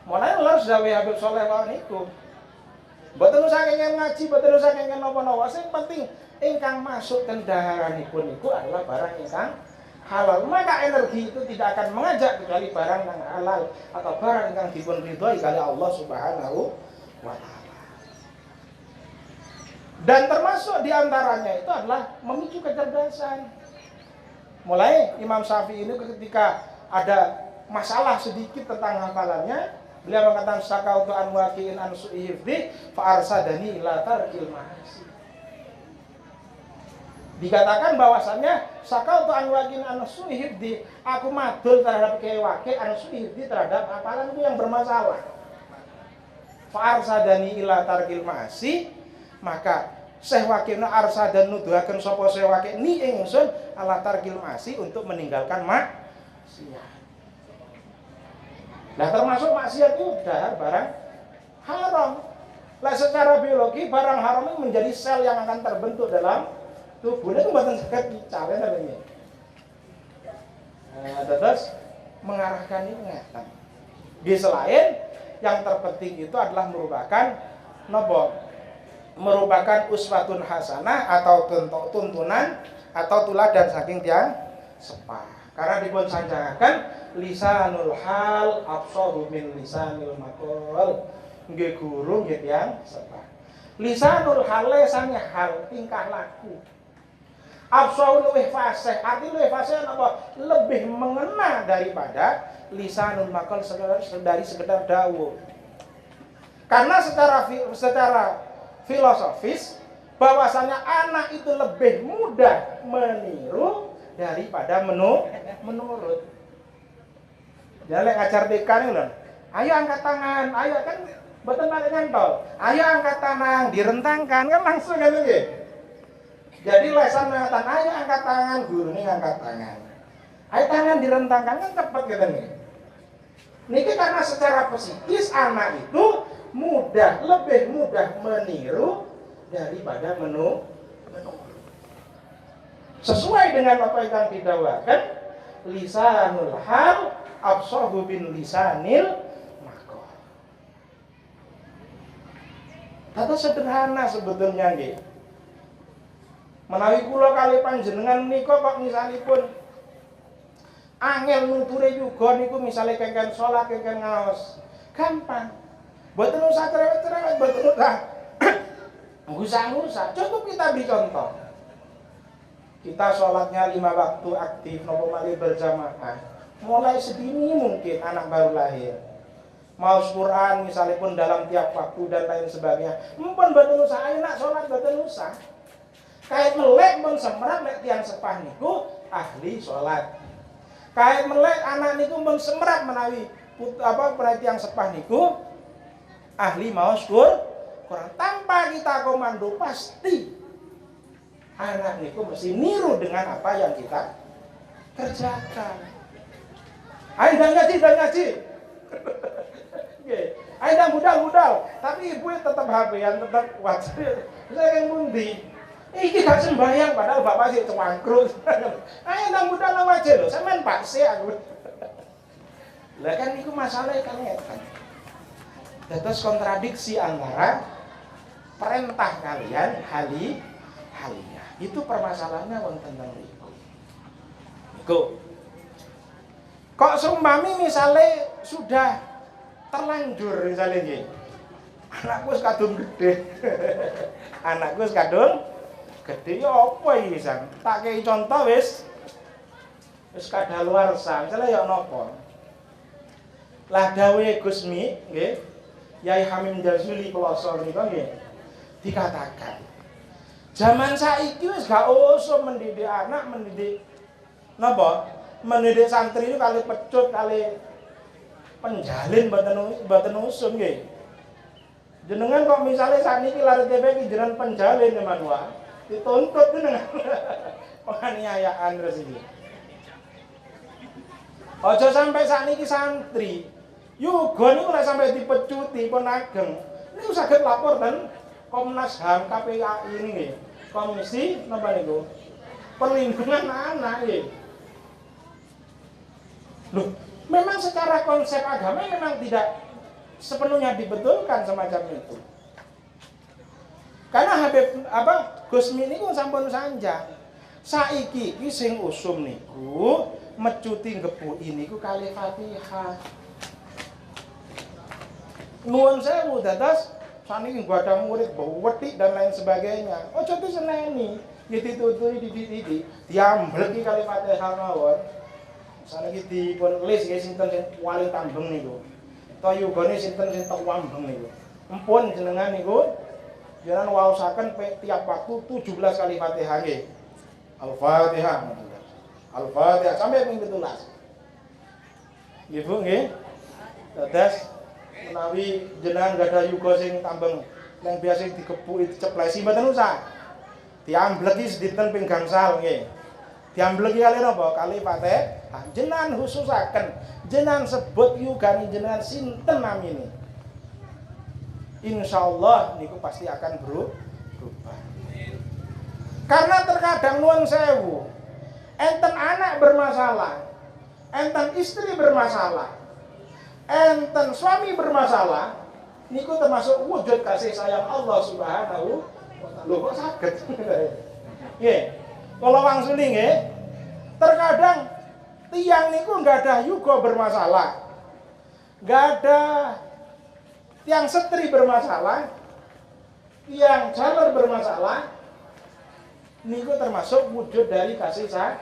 Mulai harus dawe Habib Sholeh wae niku. Mboten usah kengken ngaji, mboten usah kengken napa-napa. Sing penting ingkang masuk kendaharanipun niku adalah barang ingkang halal. Maka energi itu tidak akan mengajak kecuali barang yang halal atau barang yang dipun ridhoi kali Allah Subhanahu wa taala. Dan termasuk diantaranya itu adalah memicu kecerdasan. Mulai Imam Syafi'i ini ketika ada masalah sedikit tentang hafalannya, beliau mengatakan sakautu an waqi'in an su'ihifdi fa arsadani ila tarkil ma'asi. Dikatakan bahwasannya sakautu an waqi'in an su'ihifdi, aku madul terhadap kewake an su'ihifdi terhadap hafalanku yang bermasalah. Fa arsadani ila tarkil ma'asi, maka Syekh Waqi arsadan nuduhaken sapa Syekh Waqi ni ingsun ala tarkil ma'asi untuk meninggalkan maksiat. Nah termasuk maksiat itu dahar barang haram. Lah secara biologi barang haram itu menjadi sel yang akan terbentuk dalam tubuh. Itu mboten saged dicare namanya. Terus mengarahkan ini ngeten. Di selain yang terpenting itu adalah merupakan merupakan uswatun hasanah atau tuntunan atau tuladan saking tiyang sepah. Karena dipun sanjangaken lisanul hal absaru min lisanil maqal. Nggih guru nggih tiyang sepah. Lisanul hal lesane hal tingkah laku. Absahu luwih fasih, arti luwih fasih apa? Lebih mengena daripada lisanul maqal dari sekedar dawuh. Karena secara filosofis bahwasanya anak itu lebih mudah meniru daripada menurut. Ya lek ngajar TK nih lho. Ayo angkat tangan, ayo kan mboten balik nyantol. Ayo angkat tangan, direntangkan kan langsung gitu nggih. Jadi lesan mengatakan ayo angkat tangan, guru ini angkat tangan. Ayo tangan direntangkan kan cepet gitu nih. Niki karena secara psikis anak itu lebih mudah meniru daripada menurut. Sesuai dengan apa yang didakwakan, lisanul hal absahu bin lisanil maqal. Tata sederhana sebetulnya nggih. Menawi kula kali panjenengan nika kok misalipun angel nuture juga niku misale kengken salat kengken ngaos. Gampang. Mboten usah cerewet-cerewet, mboten usah ngusah-ngusah. Cukup kita beri contoh. Kita sholatnya 5 waktu aktif, nopo malih berjamaah. Mulai sedini mungkin anak baru lahir. Mau Quran misalnya pun dalam tiap waktu dan lain sebagainya. Mumpun mboten usah ayo nak sholat mboten usah. Kait melek pun semrat lek tiang sepah niku ahli sholat. Kait melek anak niku pun semrat menawi tiang sepah niku ahli maos Quran. Tanpa kita komando pasti anak niku mesti niru dengan apa yang kita kerjakan. Ayo dan ngaji. Ayo dan budal. Tapi ibu tetap HP-an, tetap WhatsApp. Saya yang mundi. Iki gak sembahyang padahal bapak sih cewangkrut. Ayo dan budal aja lho, sampean pakse aku. Lah kan niku masalahnya kan ngeten. Dados kontradiksi antara perintah kalian haliyah. Itu permasalahannya wonten teng mriku. Niku. Kok seumpami misale sudah terlanjur misale nggih. Anakku wis kadung gedhe. Anakku wis kadung gedhe ya apa iki Sang? Tak kei contoh wis kadaluwarsa. Misale ya napa? Lah dawuhe Gusmi nggih. Yai Hamim Jazuli Kloso nika nggih dikatakan zaman saiki wis gak usum mendidik anak, mendidik napa? Mendidik santri itu kali pecut, kali penjalin mboten usum nggih. Jenengan kok misalnya sakniki lare TV iki jenengan penjalin teman wae. Dituntut jenengan. Penganiayaan terus iki. Aja sampai sakniki santri Yuga niku nek sampai dipecuti pun ageng. Niku saged lapor ten Komnas HAM KPAI ini nggih. Komisi napa niku? Perlindungan anak nggih. Loh, memang secara konsep agama memang tidak sepenuhnya dibetulkan semacam itu. Karena Gusmi niku sampun sanjang. Saiki iki sing usum niku mecuti ngebuki niku kali Fatihah. Nuwun sewu dados saniki ada murid wetik dan lain sebagainya. Aja diseneni, dituturi dididik, diambleki kali Fatihah mawon. Saniki dipun lis nggih sinten sing paling tambeng niku. Ta yugane sinten sing tok wambeng niku. Empun jenengan niku jenengan waosaken tiap waktu 17 kali Fatihah nggih. Al-Fatihah. Al-Fatihah sampai ping 17. Nggih Bu nggih. Dados menawi jenengan gak ada yuga sing tambeng yang biasa dikepuki diceplesi mboten usah. Diambleki sedinten ping gangsal nggih. Diambleki kali napa? Kali Fatihah. Jenengan khususaken, jenengan sebut yugane jenengan sinten namine. Insyaallah niku pasti akan berubah. Karena terkadang nuwun sewu, enten anak bermasalah, enten istri bermasalah, enten suami bermasalah, niku termasuk wujud kasih sayang Allah Subhanahu wa taala. Lho kok saged? Nggih. Kula wangsuli nggih. Terkadang tiang niku enggak ada yuga bermasalah. Enggak ada tiang setri bermasalah. yang jalur bermasalah niku termasuk wujud dari kasih sayang.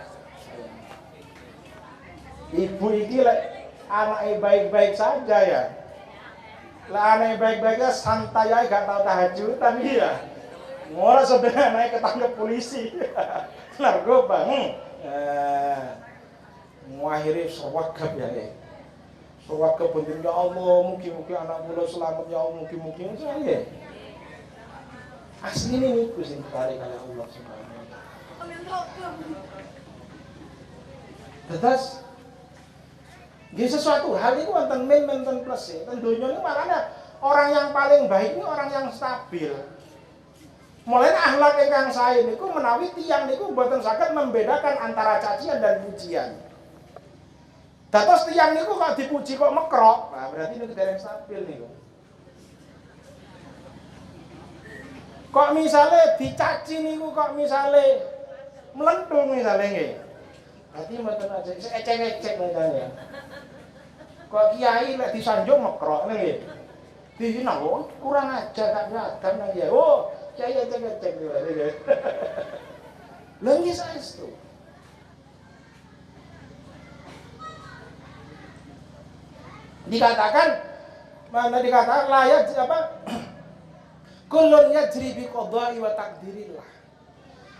Ibu iki lek anake baik-baik saja ya. Lah anake baik-baiknya santai aja gak tau tahajud tapi ya. Ora sebenarnya naik ketangkep polisi. Narkoba. Mengakhiri sewakab ya. Sewakab penting ya Allah, mugi-mugi anak kula selamat ya Allah, mugi-mugi saya. Asli ini sing ditarik oleh Allah Subhanahu wa taala. Terus di sesuatu hal itu wonten min wonten plus ya. Tentunya ini makanya orang yang paling baik ini orang yang stabil. Mulai akhlak ingkang sae niku menawi tiyang niku mboten saged membedakan antara cacian dan pujian. Dados tiyang niku kok dipuji kok mekrok, nah berarti niku dereng stabil niku. Kok misale dicaci niku kok misale melentung misale nggih. Berarti mboten aja ecek-ecek misalnya. Kok kiai lek disanjung mekrok nggih. Dihina kok kurang ajar gak adab nang ya. Oh, kiai ecek-ecek niku. Lha nggih saestu. Dikatakan layak apa? Kullun yajri bi qada'i wa taqdirillah.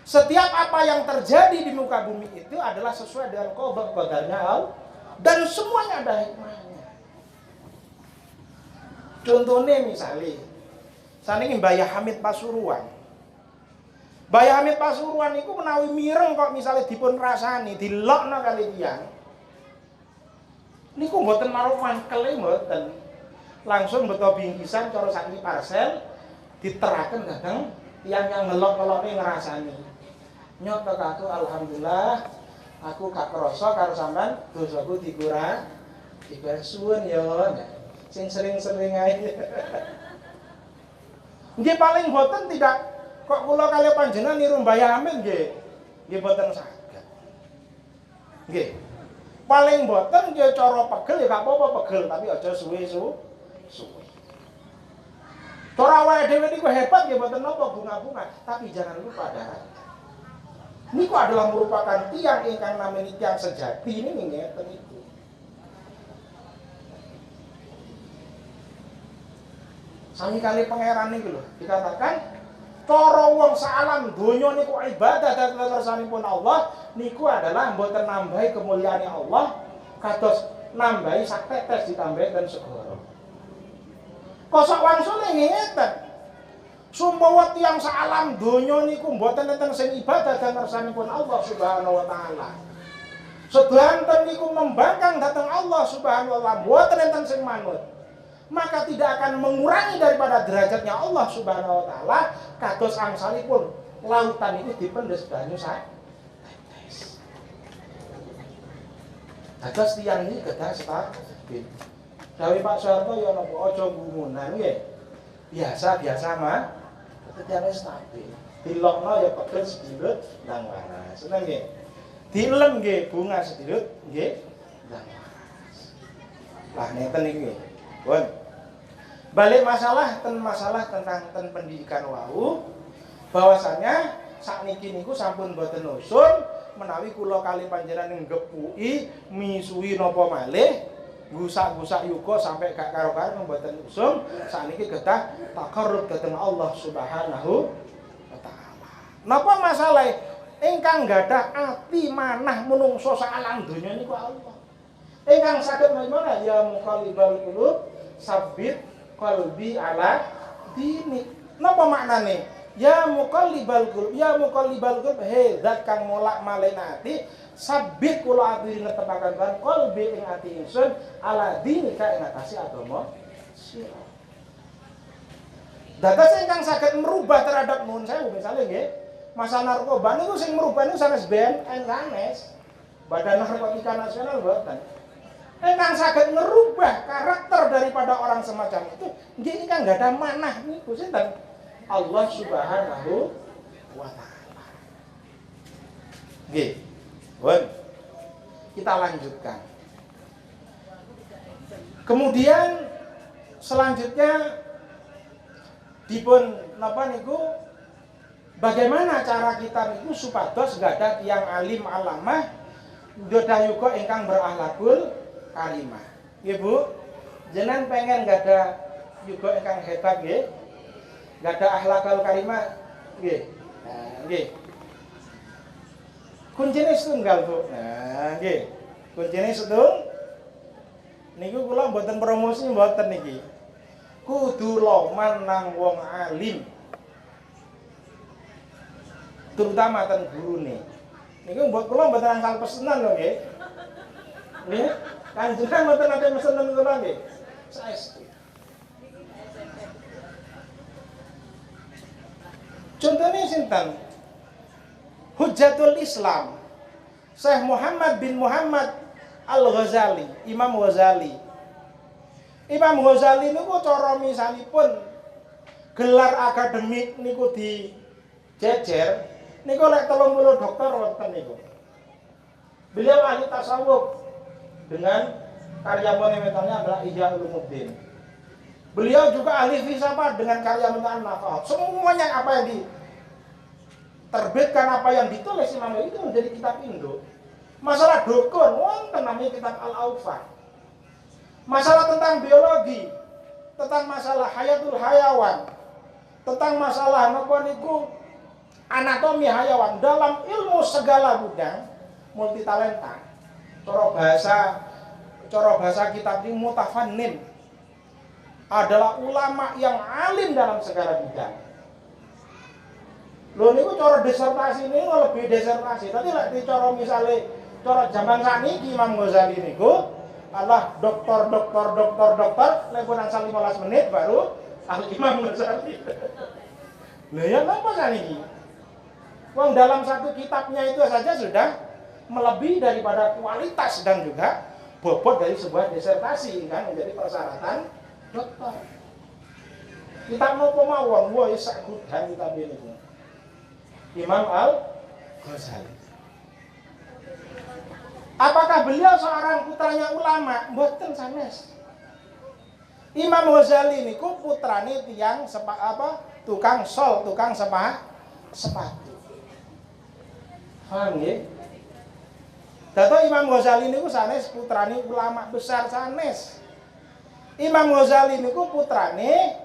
Setiap apa yang terjadi di muka bumi itu adalah sesuai dengan qada qadarnya Allah dan semuanya ada hikmahnya. Contohnya misalnya saniki Mbah Hamid Pasuruan. Mbah Hamid Pasuruan itu menawi mireng kok misalnya dipun rasani, dilokno kali tiyang. Niku mboten marang mangkele mboten. Langsung beto bingkisan cara sakniki parcel diteraken kadang tiyang yang ngelok-ngeloke ngrasani. Nyoto aku alhamdulillah aku gak krasa karo sampean dosaku dikurangi. Ibarat suwun ya. Sing sering-sering ae. Nggih paling boten tidak kok kula kali panjenengan niru Mbah Hamid nggih. Nggih boten saged. Nggih. Paling boten nggih cara pegel ya gak apa-apa pegel tapi aja suwe-suwe. Cara awake dhewe niku hebat nggih boten napa bunga-bunga, tapi jangan lupa darah. Niku adalah merupakan tiang ingkang namanya tiang sejati ini ngeten itu. Sami kali pangeran niku lho, dikatakan cara wong salam donya niku ibadah dhateng kersanipun Allah niku adalah mboten nambahi kemuliaane Allah kados nambahi sak tetes ditambahi ten segara. Kosok wangsule ngeten. Sumpawa tiyang salam donya niku mboten enten sing ibadah dhateng kersanipun Allah Subhanahu wa taala. Sedanten niku membangkang dhateng Allah Subhanahu wa taala, mboten enten sing manut. Maka tidak akan mengurangi daripada derajatnya Allah Subhanahu wa taala kados angsalipun lautan itu dipendes banyu sak tetes. Dados tiyang iki kedah stabil. Dawuh Pak Soeharto ya napa aja gumunan nggih. Biasa-biasa mah tiyang stabil. Dilokno ya pegel sedulur ndang waras. Seneng nggih. Dilem nggih bunga sedulur nggih ndang waras. Lah nenten iki nggih. Pun. Balik masalah tentang pendidikan wau bahwasanya sakniki niku sampun boten usul menawi kula kali panjenengan nggepuki misuwi napa malih gusak-gusak yuga sampai gak karo-karo mboten usum sakniki kedah takarrub dhateng Allah Subhanahu wa taala. Napa masalah ingkang gadah ati manah menungso sak alam donya niku Allah. Ingkang saged menawa ya muqallibal qulub sabit qalbi ala dinik. Napa maknane? Ya muqallibal qulub, ya muqallibal qulub, he zat kang molak-malik ati, sabit kula ati netepaken kan qalbi ing ati ingsun ala dinika ing atase agama sira. Dados ingkang saged merubah terhadap nuwun sewu misale nggih, masa narkoba niku sing merubah niku sanes BNN sanes. Badan Narkotika Nasional mboten. Engkang saged merubah karakter daripada orang semacam itu nggih ingkang enggak ada manah niku sinten? Allah Subhanahu wa taala. Nggih. Pun kita lanjutkan. Kemudian selanjutnya dipun napa niku bagaimana cara kita niku supados gadah tiyang alim alamah gadah yuga ingkang berakhlakul karimah. Nggih Bu, jenengan pengen gadah yuga ingkang hebat nggih? Gadah akhlakul karimah nggih. Nah, nggih. Kuncine setunggal Bu. Nah, nggih. Kuncine setunggal. Niku kula mboten promosi mboten niki. Kudu loman nang wong alim. Terutama ten gurune. Niku kula mboten angsal pesenan lho nggih. Nggih. Kanjenengan mboten ate pesenan kula nggih. Saestu. Contohnya sinten? Hujjatul Islam Syekh Muhammad bin Muhammad Al-Ghazali, Imam Ghazali. Imam Ghazali niku cara misalipun gelar akademik niku dijejer, niku lek 30 dokter wonten niku. Beliau ahli tasawuf dengan karya monumentalnya adalah Ihya Ulumuddin. Beliau juga ahli filsafat dengan karya An-Nafahat. Semuanya apa yang diterbitkan, apa yang ditulis Imam Ghazali itu menjadi kitab induk. Masalah dukun, wonten namanya kitab Al-Awfa. Masalah tentang biologi, tentang masalah hayatul hayawan, tentang masalah napa niku anatomi hayawan dalam ilmu segala bidang multitalenta. Cara bahasa kitab ini mutafannin, adalah ulama yang alim dalam segala bidang. Lho niku cara disertasi ini lebih disertasi. Tapi lek cara misale cara zaman sakniki Imam Ghazali niku Allah dokter lek pun angsal 15 menit baru ahli Imam Ghazali. Lha ya napa sakniki? Wong dalam satu kitabnya itu saja sudah melebihi daripada kualitas dan juga bobot dari sebuah disertasi kan menjadi persyaratan dokter. Kitab napa mawon wae sak gudang kitab niku. Imam Al-Ghazali. Apakah beliau seorang putranya ulama? Mboten sanes. Imam Ghazali niku putrane tiyang tukang sol, tukang sepatu. Paham nggih? Dato Imam Ghazali niku sanes putrane ulama besar sanes. Imam Ghazali niku putrane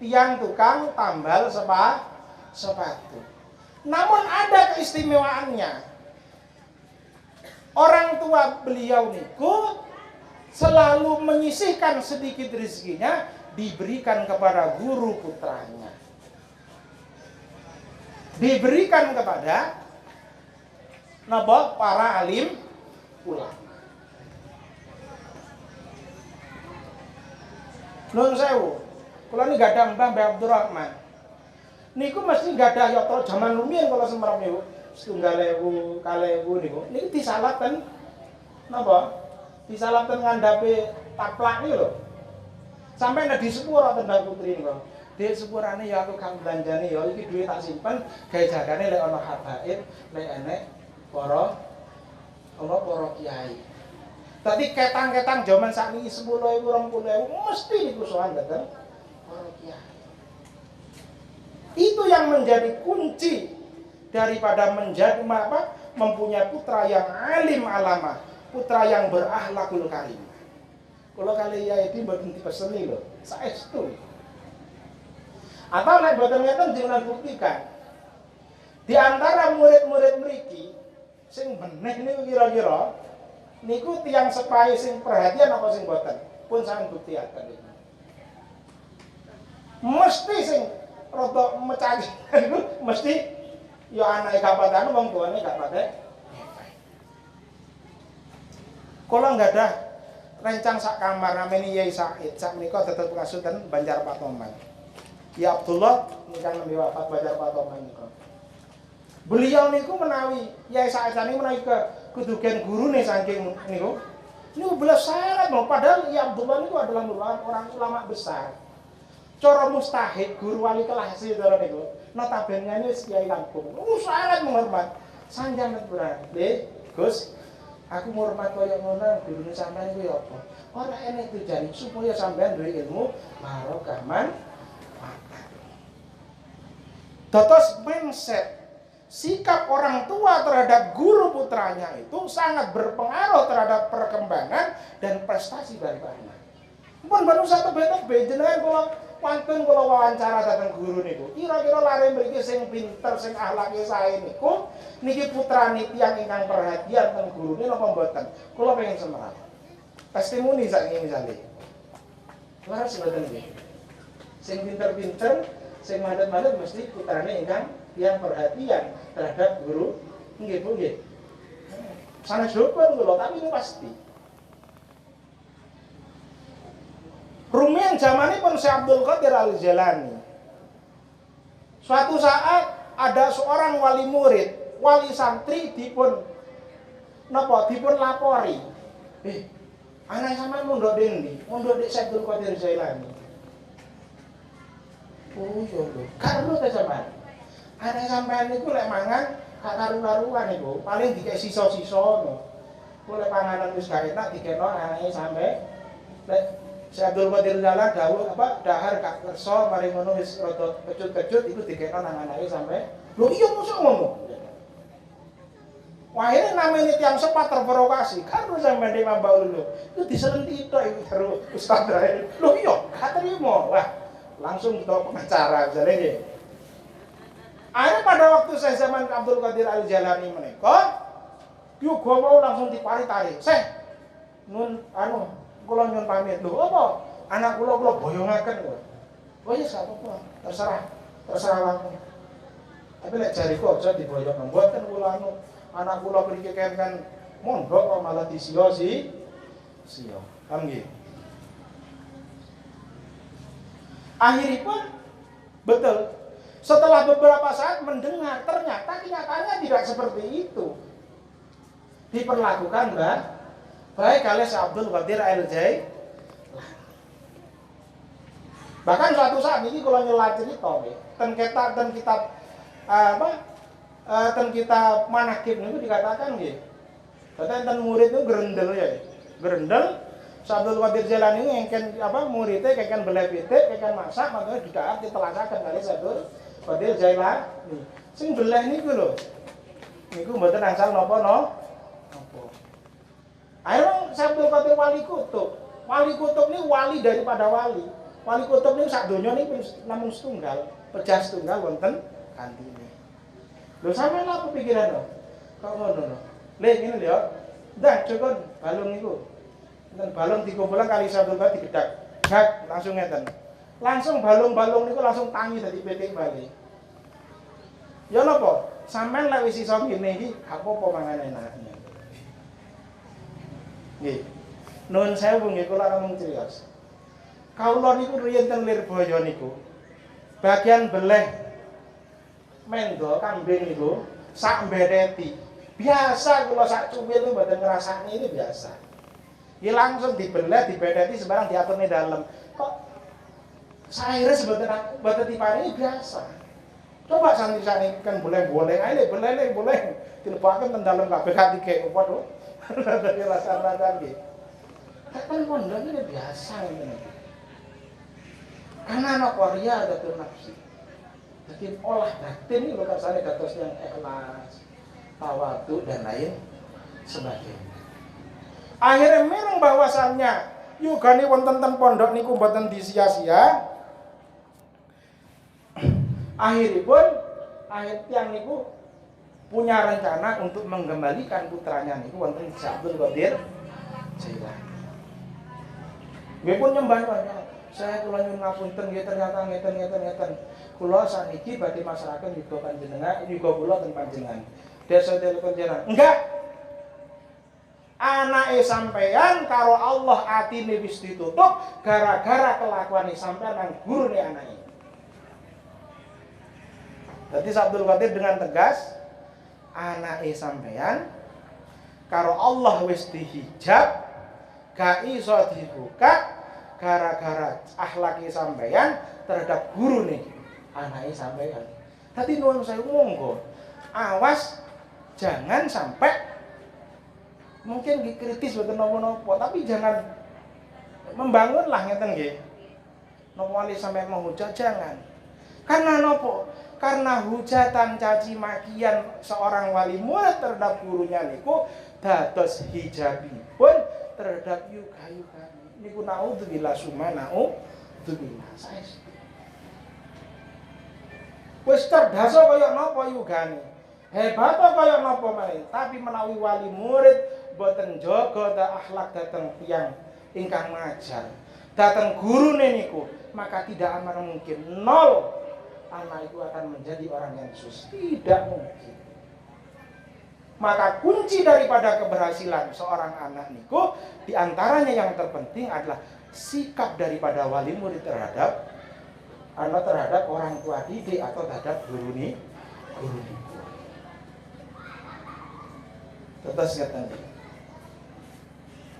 tiyang tukang tambal sepatu. Namun ada keistimewaannya. Orang tua beliau niku selalu menyisihkan sedikit rezekinya diberikan kepada guru putranya. Diberikan kepada para alim ulama. Nun sewu, kula niki gadah Mbah Abdurrahman. Niku mesti gadah yatra jaman rumiyin kala semrep niku. 1.000, 2.000 niku. Niki disalaten napa? Disalaten ngandhape taplak niku lho. Sampai nek di sepuro tendang putri niku. Dek sepurane ya aku kang belanjane ya iki duit tak simpen gawe jagane lek ana habaib, lek enek para kiai. Tadi ketang-ketang jaman sakniki 10.000, 20.000 mesti niku sowan dateng para kiai. Itu yang menjadi kunci daripada mempunyai putra yang alim alamah, putra yang berakhlakul karimah. Kalau kali ya iki mboten dipeseni lho, saestu. Atau nek mboten ngeten jenengan buktikan. Di antara murid-murid mriki sing beneh niku kira-kira niku tiyang sepahe sing perhatian apa sing mboten? Pun sampeyan buktiaken iki. Mesti sing rada mecaki niku mesti ya anake kapatan wong tuane gak patek. Kula gadah rencang sak kamar namanya Yai Said. Sak menika tetep pengasuhan Banjar Patoman. Ya Abdullah nikah nembe wafat Banjar Patoman niku. Beliau niku menawi Yai Said sani menawi kedugen gurune saking niku. Niku belas syarat lho padahal Ya Abdullah niku adalah orang ulama besar. Cara mustahid guru wali kelas itu niku. Notabene wis kiai kampung. Sangat menghormat. Sanjang berarti, Gus, aku menghormat kaya ngono gurune sampean kuwi apa? Ora enek tujuan supaya sampean duwe ilmu barokah manfaat. Dados mindset sikap orang tua terhadap guru putranya itu sangat berpengaruh terhadap perkembangan dan prestasi dari anak. Pun baru satu betek jenengan kula wonten kula wawancara dateng guru niku. Kira-kira lare mriki sing pinter, sing akhlake sae niku niki putrane tiyang ingkang perhatian teng gurune napa mboten? Kula pengen semerap. Testimoni sakniki misale. Laras mboten nggih. Sing pinter-pinter, sing manut-manut mesti putrane ingkang yang perhatian terhadap guru. Nggih Bu nggih. Sanes dukun kula tapi itu pasti. Rumiyin zamanipun Syekh Abdul Qadir Al-Jailani. Suatu saat ada seorang wali murid, wali santri dipun lapori. Anak sampean mondok ndi? Mondok di Syekh Abdul Qadir Jailani. Oh iya lho. Karo ta sampean. Anak sampean niku lek mangan gak karu-karuan niku, paling dikek sisa-sisa ngono. Ku lek panganan wis gak enak dikekno anake sampe lek Syekh Abdul Qadir Jailani dawuh dahar gak kersa mari ngono wis rada kecut-kecut iku dikekno nang anake sampe. Lho iya mosok ngono. Wah, ini namanya tiang sempat terprovokasi. Karo sampean Imam Baul lho. Itu diselenti tok iku karo Ustaz Rahil. Lho iya, gak terima. Wah, langsung kita pengacara jare nggih. Akhirnya pada waktu saya zaman Abdul Qadir Al-Jailani menika, juga mau langsung dipari-tari. Kula nyuwun pamit. Lho apa? Anak kula boyongaken kok. Oh iya gak apa-apa, terserah langsung. Tapi lek jariku aja diboyong. Mboten kula anak kula mriki kan mondok kok malah disia-sia. Paham nggih? Akhiripun betul. Setelah beberapa saat mendengar ternyata kenyataannya tidak seperti itu. Diperlakukan baik oleh Syekh Abdul Qadir Al-Jailani. Bahkan suatu saat ini kalau nyelat cerita ten kitab ten kitab manakib niku dikatakan nggih. Dadi ten murid itu gerendel ya. Gerendel Syekh Abdul Qadir Jailani ini engken muridnya keken beleh pitik, keken masak, makanya dikaat ditelasaken kali Syekh Abdul Qadir Jailani. Sing beleh niku lho. Niku mboten angsal napa. Akhirnya Syekh Abdul Qadir wali kutub. Wali kutub ini wali daripada wali. Wali kutub ini sak donya ini namung setunggal, pejah setunggal wonten kantine. Lho sampeyan apa pikiran lho? Kok ngono lho? Lha ngene lho. Ndah cokon balung niku. Enten balung dikumpulan kali Syekh Abdul Qadir digedak. Gak langsung ngeten. Langsung balung-balung niku langsung tangi dadi pitik bali. Ya napa? Sampeyan lek wis iso ngene iki gak apa-apa mangan enaknya. Nggih. Nuwun sewu nggih kula namung criyos. Kawula niku riyen ten Lirboyo niku. Bagian beleh mendo kambing niku sak mbedeti. Biasa kula sak cumil niku mboten ngrasakne iki biasa. Iki langsung dibeleh, dibedeti sembarang diaturne dalem. Kok saire mboten dipari biasa. Coba santri-santri kan boleh-boleh ae boleh dilebokaken ten dalem kabeh katike padha. Dari rasa-rasa nggih. Kan mondok ini biasa ngene. Karena anak waria ada nafsi. Jadi olah batin ini bukan sana dados yang ikhlas, tawadhu dan lain sebagainya. Akhirnya mireng bahwasannya yugane wonten ten pondok niku mboten disia-sia. Akhiripun tiang niku punya rencana untuk mengembalikan putranya niku wonten Syekh Abdul Qadir Jailani. Nggih pun nyembah banyak. Saya kula nyuwun ngapunten nggih ternyata ngeten. Kula saniki badhe masrahaken yuga panjenengan, yuga kula ten panjenengan. Desa telepon jenengan. Enggak. Anake sampeyan karo Allah atine wis ditutup gara-gara kelakuane sampeyan nang gurune anake. Dadi Syekh Abdul Qadir dengan tegas anake sampeyan karo Allah wis dihijab gak iso dibuka gara-gara akhlaki sampeyan terhadap guru nih anake sampeyan. Dadi nuwun saya monggo awas jangan sampai mungkin kritis boten napa-napa tapi jangan membangunlah ngeten nggih. Napa wali sampai menghujat jangan. Karena nopo? Karena hujatan caci makian seorang wali murid terhadap gurunya niku dados hijabipun terhadap yuga-yuga. Niku naudzubillah summa naudzubillah. Wis cerdas kaya napa yugane. Hebat kaya napa malih, tapi menawi wali murid boten jaga akhlak dhateng tiyang ingkang ngajar. Dhateng gurune niku, maka tidak akan mungkin nol anak itu akan menjadi orang yang sukses. Tidak mungkin. Maka kunci daripada keberhasilan seorang anak niku diantaranya yang terpenting adalah sikap daripada wali murid terhadap orang tua didik atau terhadap guru niku. Terus ngeten iki.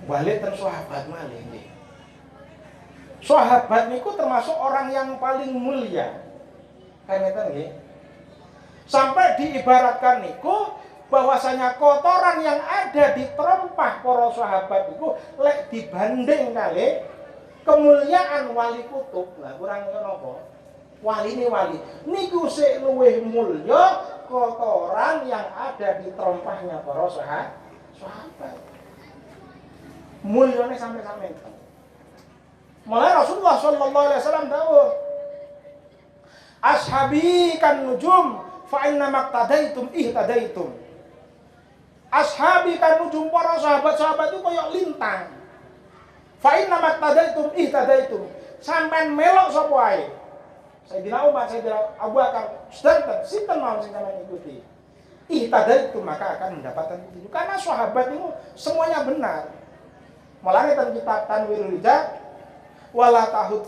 Balik ten sahabat malih nggih. Sahabat niku termasuk orang yang paling mulia. Ngeten nggih. Sampai diibaratkan niku bahwasanya kotoran yang ada di terompah para sahabat niku lek dibanding kali kemuliaan wali kutub. Lah kurang napa? Wali niku sik luwih mulya kotoran yang ada di terompahnya para sahabat. Mulyane sampai-sampai. Mulai Rasulullah sallallahu alaihi wasallam dawuh, "Ashabi kan nujum fa inna maqtadaitum ihtadaitum." Ashabi kan nujum, para sahabat-sahabat itu koyo lintang. Fa inna maqtadaitum ihtadaitum. Sampean melok sapa ae. Sayyidina Umar, Sayyidina Abu Bakar, sinten mau sing sampeyan ikuti. Ihtadaitum, maka akan mendapatkan petunjuk. Karena sahabat itu semuanya benar. Mulane teng kitab Tanwirul Hijab, wala tahud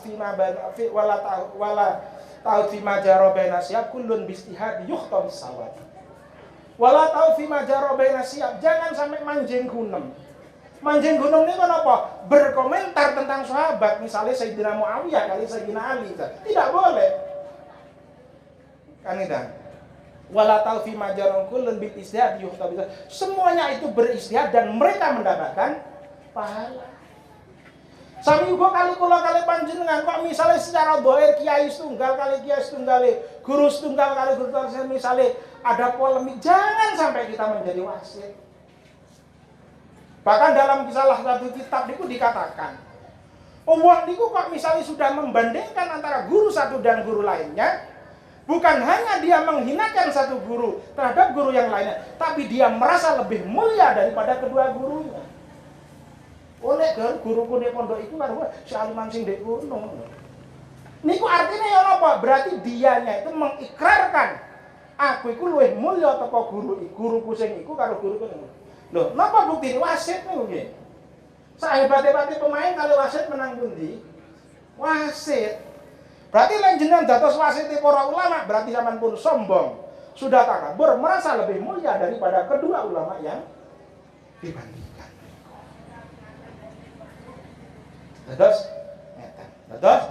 fima jaro baina siyab kullun bistihad yukhta bisawad. Wala tahud fima jaro baina siyab, jangan sampai manjing gunung. Manjing gunung ini kan apa? Berkomentar tentang sahabat, misalnya Sayyidina Muawiyah kali Sayyidina Ali. Tidak boleh. Kan itu. Wala ta'u fi majarun kullun bil istihad yuhta bisa. Semuanya itu beristihad dan mereka mendapatkan pahala. Sami uga kali kula kali panjenengan kok misalnya secara dhair kiai setunggal kali kiai setunggal, guru setunggal kali guru setunggal, misalnya ada polemik, jangan sampai kita menjadi wasit. Bahkan dalam salah satu kitab itu dikatakan, wong niku kok misalnya sudah membandingkan antara guru satu dan guru lainnya, bukan hanya dia menghinakan satu guru terhadap guru yang lainnya, tapi dia merasa lebih mulia daripada kedua gurunya. Oleh guru kuning pondok itu karo si aliman sing ndek kono. Niku artinya ya apa? Berarti dianya itu mengikrarkan aku iku luwih mulya teko guruku sing iku karo guruku sing. Loh, napa bukti wasit niku nggih? Sahebat-hebate pemain kali wasit menang pundi? Wasit. Berarti lek jenengan dados wasit para ulama, berarti sampean pun sombong. Sudah takabur, merasa lebih mulia daripada kedua ulama yang dibandingkan. Dados ngeten. Dados.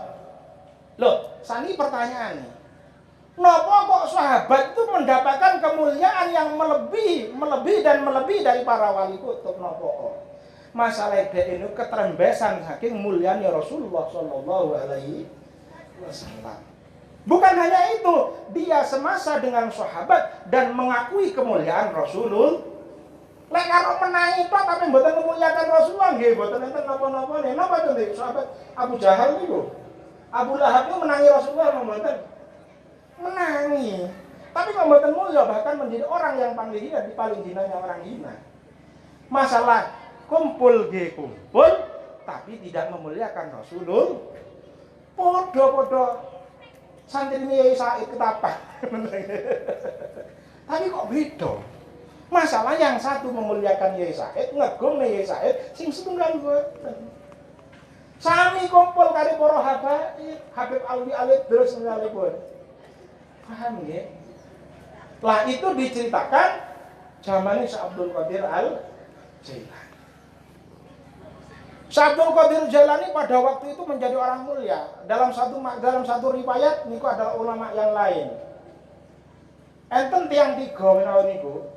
Loh, sani pertanyaan nih. Napa kok sahabat itu mendapatkan kemuliaan yang melebihi dari para wali kutub napa? Masalah ini keterembesan saking mulianya Rasulullah sallallahu alaihi wasallam. Bukan hanya itu, dia semasa dengan sahabat dan mengakui kemuliaan Rasulullah. Lek karo menangi tok tapi mboten memuliakan Rasulullah nggih mboten enten napa-napa nih. Napa to sahabat Abu Jahal niku? Abu Lahab niku menangi Rasulullah mboten? Menangi, tapi mboten mulya, bahkan menjadi orang yang paling hina, di paling hinanya orang hina. Masalah kumpul tapi tidak memuliakan Rasulullah. Podo-podo santri Yai Said ketapa. Tapi kok beda? Masalah yang satu memuliakan Yai Said, ngegumne Yai Said, sing setunggal boten. Sami kumpul kali para Habib Alwi Alid terus ngalipun. Paham ya? Lah itu diceritakan zamannya Syekh Abdul Qadir Al-Jailani. Syekh Abdul Qadir Jailani pada waktu itu menjadi orang mulia. Dalam satu riwayat niku adalah ulama yang lain. Enten tiang tiga menawa niku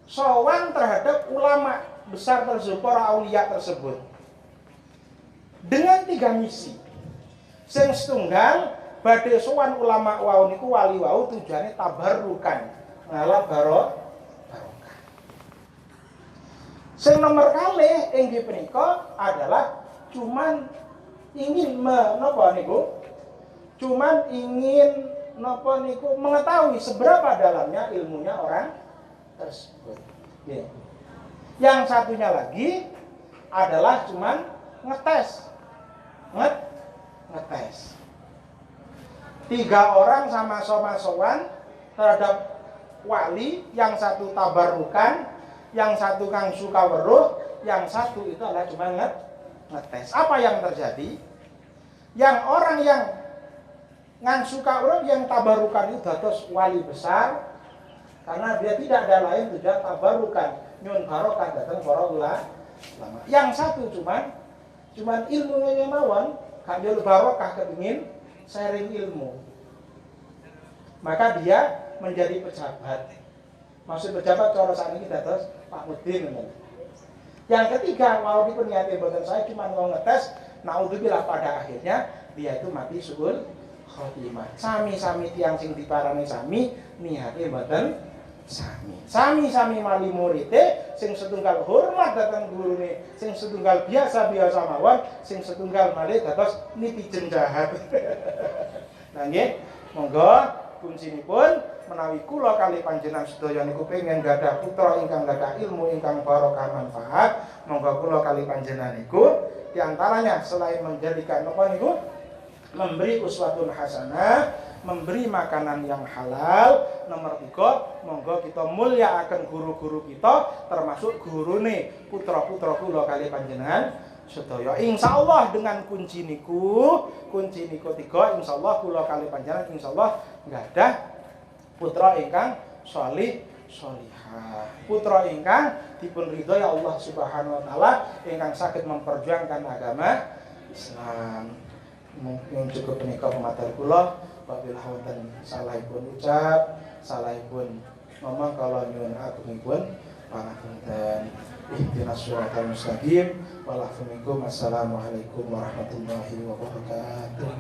sowan terhadap ulama besar tersebut, para aulia tersebut. Dengan 3 misi. Sing setunggal badhe sowan ulama wau niku wali wau tujuane tabarrukan ngalap barokah. Sing nomor kalih inggih punika adalah cuman ingin menapa niku? Cuman ingin napa niku mengetahui seberapa dalamnya ilmunya orang tersebut. Ya. Yang satunya lagi adalah cuman ngetes. Ngetes. 3 orang sama-sama sowan terhadap wali, yang satu tabarukan, yang satu kang suka weruh, yang satu itu adalah cuma ngetes. Apa yang terjadi? Yang orang yang ngang suka weruh, yang tabarukan itu dados wali besar karena dia tidak ada lain tujuan tabarukan nyun barokah datang para ulama. Yang satu cuman ilmunya mawon, kan dia barokah kepengin sharing ilmu. Maka dia menjadi pejabat. Maksud pejabat cara saat ini dados Pak Mudin. Yang ketiga, mau dipuniati boten saya cuma mau ngetes, naudzubillah pada akhirnya dia itu mati suul khotimah. Sami-sami tiang sing diparani sami niate boten sami. Sami-sami mali murite, sing setunggal hormat datang gurune, sing setunggal biasa-biasa mawon, sing setunggal malih dados nitizen jahat. Nah nggih, monggo kuncinipun menawi kula kali panjenengan sedaya niku pengen gadah putra ingkang gadah ilmu ingkang barokah manfaat, monggo kula kali panjenengan niku di antaranya selain menjadikan napa niku memberi uswatun hasanah, memberi makanan yang halal. Nomor 3, monggo kita mulyakaken guru-guru kita termasuk gurune putra-putra kula kali panjenengan sedaya. Insyaallah dengan kunci niku 3 insyaallah kula kali panjenengan insyaallah gadah putra ingkang sholih sholihah, putra ingkang dipun ridho ya Allah Subhanahu wa taala, ingkang saged memperjuangkan agama Islam. Mungkin cukup menika pematur kula, wabillahi wonten salahipun ucap, salahipun ngomong kalau nyuwun agungipun pangapunten. Ihdinas shiratal mustaqim. Wassalamualaikum warahmatullahi wabarakatuh.